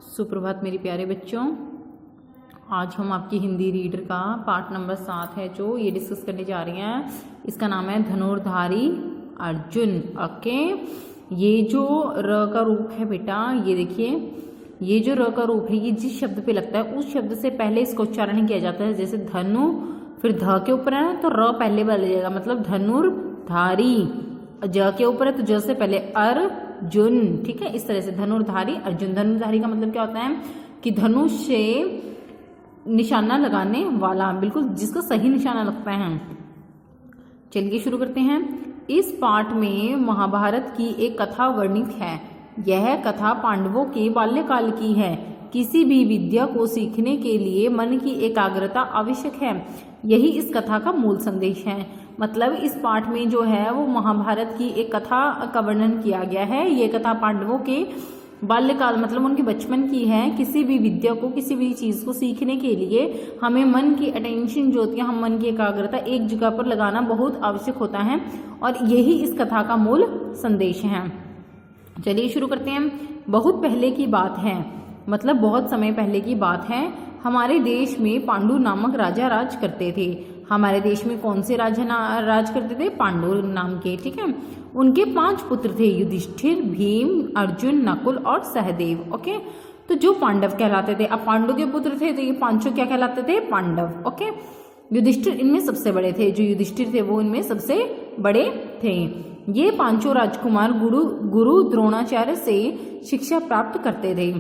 सुप्रभात मेरे प्यारे बच्चों। आज हम आपकी हिंदी रीडर का पार्ट नंबर 7 है जो ये डिस्कस करने जा रही हैं। इसका नाम है धनुर्धारी अर्जुन। ओके, ये जो र का रूप है बेटा, ये देखिए, ये जो र का रूप है ये जिस शब्द पे लगता है उस शब्द से पहले इसका उच्चारण किया जाता है। जैसे धनु फिर ध के ऊपर है तो र पहले बोला जाएगा, मतलब धनुर्धारी। ज के ऊपर है तो ज से पहले अर्जुन। ठीक है, इस तरह से धनुर्धारी अर्जुन। धनुर्धारी का मतलब क्या होता है कि धनुष से निशाना लगाने वाला, बिल्कुल जिसका सही निशाना लगता है। चलिए शुरू करते हैं। इस पाठ में महाभारत की एक कथा वर्णित है। यह कथा पांडवों के बाल्यकाल की है। किसी भी विद्या को सीखने के लिए मन की एकाग्रता आवश्यक है। यही इस कथा का मूल संदेश है। मतलब इस पाठ में जो है वो महाभारत की एक कथा का वर्णन किया गया है। ये कथा पांडवों के बाल्यकाल मतलब उनके बचपन की है। किसी भी विद्या को, किसी भी चीज़ को सीखने के लिए हमें मन की अटेंशन जो होती है, हम मन की एकाग्रता एक जगह पर लगाना बहुत आवश्यक होता है और यही इस कथा का मूल संदेश है। चलिए शुरू करते हैं। बहुत पहले की बात है, मतलब बहुत समय पहले की बात है। हमारे देश में पांडु नामक राजा राज करते थे। हमारे देश में कौन से राजा राज करते थे? पांडु नाम के। ठीक है, उनके 5 पुत्र थे, युधिष्ठिर, भीम, अर्जुन, नकुल और सहदेव। ओके, तो जो पांडव कहलाते थे, अब पांडु के पुत्र थे तो ये पांचों क्या कहलाते थे? पांडव। ओके, युधिष्ठिर इनमें सबसे बड़े थे। जो युधिष्ठिर थे वो इनमें सबसे बड़े थे। ये पांचों राजकुमार गुरु द्रोणाचार्य से शिक्षा प्राप्त करते थे।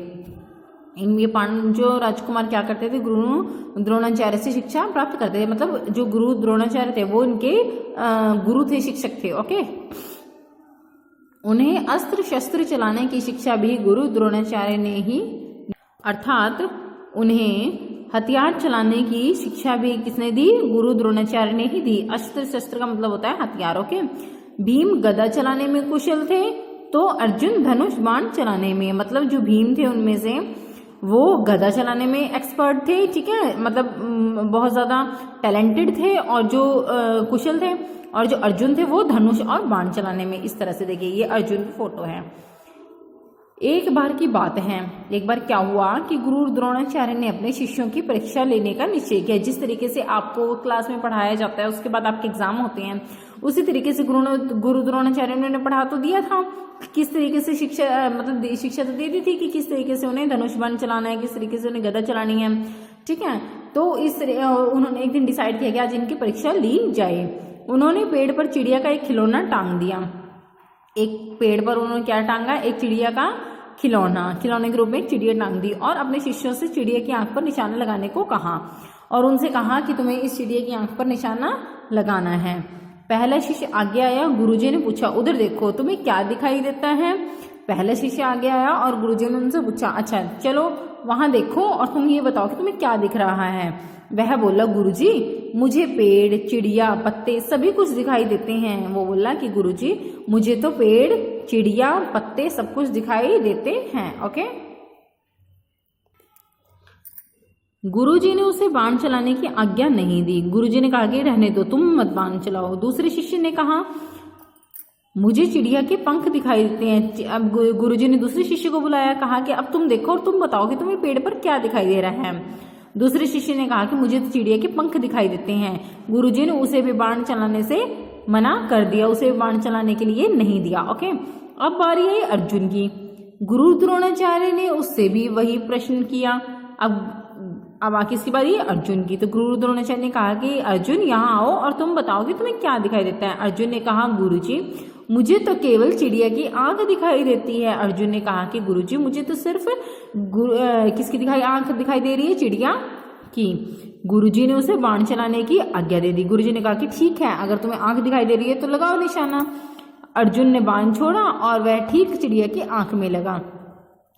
ये पांचों राजकुमार क्या करते थे? गुरु द्रोणाचार्य से शिक्षा प्राप्त करते थे। मतलब जो गुरु द्रोणाचार्य थे वो इनके गुरु थे, शिक्षक थे। ओके, उन्हें अस्त्र शस्त्र चलाने की शिक्षा भी गुरु द्रोणाचार्य ने ही, अर्थात उन्हें हथियार चलाने की शिक्षा भी किसने दी? गुरु द्रोणाचार्य ने ही दी। अस्त्र शस्त्र का मतलब होता है हथियार। ओके, भीम गदा चलाने में कुशल थे तो अर्जुन धनुष बाण चलाने में, मतलब जो भीम थे उनमें से वो गदा चलाने में एक्सपर्ट थे। ठीक है, मतलब बहुत ज़्यादा टैलेंटेड थे और जो कुशल थे, और जो अर्जुन थे वो धनुष और बाण चलाने में। इस तरह से देखिए, ये अर्जुन की फोटो है। एक बार की बात है, एक बार क्या हुआ कि गुरु द्रोणाचार्य ने अपने शिष्यों की परीक्षा लेने का निश्चय किया। जिस तरीके से आपको क्लास में पढ़ाया जाता है, उसके बाद आपके एग्जाम होते हैं, उसी तरीके से गुरु द्रोणाचार्य ने पढ़ा तो दिया था। किस तरीके से शिक्षा, मतलब शिक्षा तो दे दी थी कि किस तरीके से उन्हें धनुष बाण चलाना है, किस तरीके से उन्हें गदा चलानी है। ठीक है, तो इस उन्होंने एक दिन डिसाइड किया कि आज इनकी परीक्षा ली जाए। उन्होंने पेड़ पर चिड़िया का एक खिलौना टांग दिया। एक पेड़ पर उन्होंने क्या टांगा? एक चिड़िया का खिलौना, खिलौने के रूप में एक चिड़िया टांग दी और अपने शिष्यों से चिड़िया की आंख पर निशाना लगाने को कहा और उनसे कहा कि तुम्हें इस चिड़िया की आंख पर निशाना लगाना है। पहला शिष्य आगे आया। गुरुजी ने पूछा, उधर देखो, तुम्हें क्या दिखाई देता है? पहला शिष्य आगे आया और गुरुजी ने उनसे पूछा, अच्छा चलो वहां देखो और तुम ये बताओ कि तुम्हें क्या दिख रहा है। वह बोला, गुरुजी मुझे पेड़, चिड़िया, पत्ते सभी कुछ दिखाई देते हैं। वो बोला कि गुरुजी मुझे तो पेड़, चिड़िया, पत्ते सब कुछ दिखाई देते हैं। ओके, गुरुजी ने उसे बाण चलाने की आज्ञा नहीं दी। गुरुजी ने कहा कि रहने दो, तुम मत बाण चलाओ। दूसरे शिष्य ने कहा, मुझे चिड़िया के पंख दिखाई देते हैं। अब गुरुजी ने दूसरे शिष्य को बुलाया, कहा कि अब तुम देखो और तुम बताओ कि तुम्हें पेड़ पर क्या दिखाई दे रहा है। दूसरे शिष्य ने कहा कि मुझे तो चिड़िया के पंख दिखाई देते हैं। गुरुजी ने उसे भी बाण चलाने से मना कर दिया, उसे बाण चलाने के लिए नहीं दिया। ओके, अब बारी आई अर्जुन की। गुरु द्रोणाचार्य ने उससे भी वही प्रश्न किया। अब आगे इसकी बारी है अर्जुन की। तो गुरु द्रोणाचार्य ने कहा कि अर्जुन यहाँ आओ और तुम बताओ कि तुम्हें क्या दिखाई देता है। अर्जुन ने कहा, गुरुजी मुझे तो केवल चिड़िया की आंख दिखाई देती है। अर्जुन ने कहा कि गुरुजी मुझे तो सिर्फ किसकी आंख दिखाई दे रही है? चिड़िया की। गुरुजी ने उसे बाण चलाने की आज्ञा दे दी। गुरुजी ने कहा कि ठीक है, अगर तुम्हें आंख दिखाई दे रही है तो लगाओ निशाना। अर्जुन ने बाण छोड़ा और वह ठीक चिड़िया की आंख में लगा।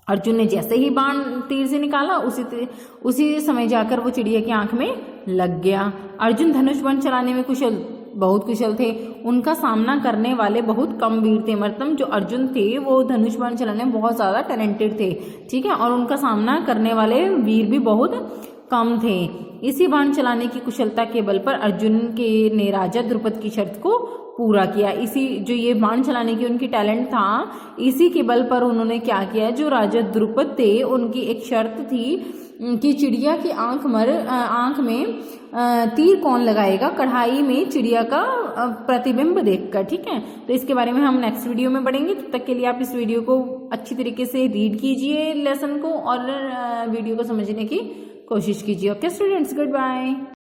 अर्जुन ने जैसे ही बाण तीर से निकाला उसी समय जाकर वो चिड़िया की आंख में लग गया। अर्जुन धनुष बाण चलाने में बहुत कुशल थे। उनका सामना करने वाले बहुत कम वीर थे। मतलब जो अर्जुन थे वो धनुष बाण चलाने में बहुत ज़्यादा टैलेंटेड थे। ठीक है, और उनका सामना करने वाले वीर भी बहुत कम थे। इसी बाण चलाने की कुशलता के बल पर अर्जुन ने राजा द्रुपद की शर्त को पूरा किया। इसी जो ये बाण चलाने की उनकी टैलेंट था, इसी के बल पर उन्होंने क्या किया, जो राजा द्रुपद थे उनकी एक शर्त थी कि चिड़िया की आंख में तीर कौन लगाएगा, कढ़ाई में चिड़िया का प्रतिबिंब देखकर। ठीक है, तो इसके बारे में हम नेक्स्ट वीडियो में पढ़ेंगे। तब तक के लिए आप इस वीडियो को अच्छी तरीके से रीड कीजिए लेसन को, और वीडियो को समझने की कोशिश कीजिए। Okay students, good bye.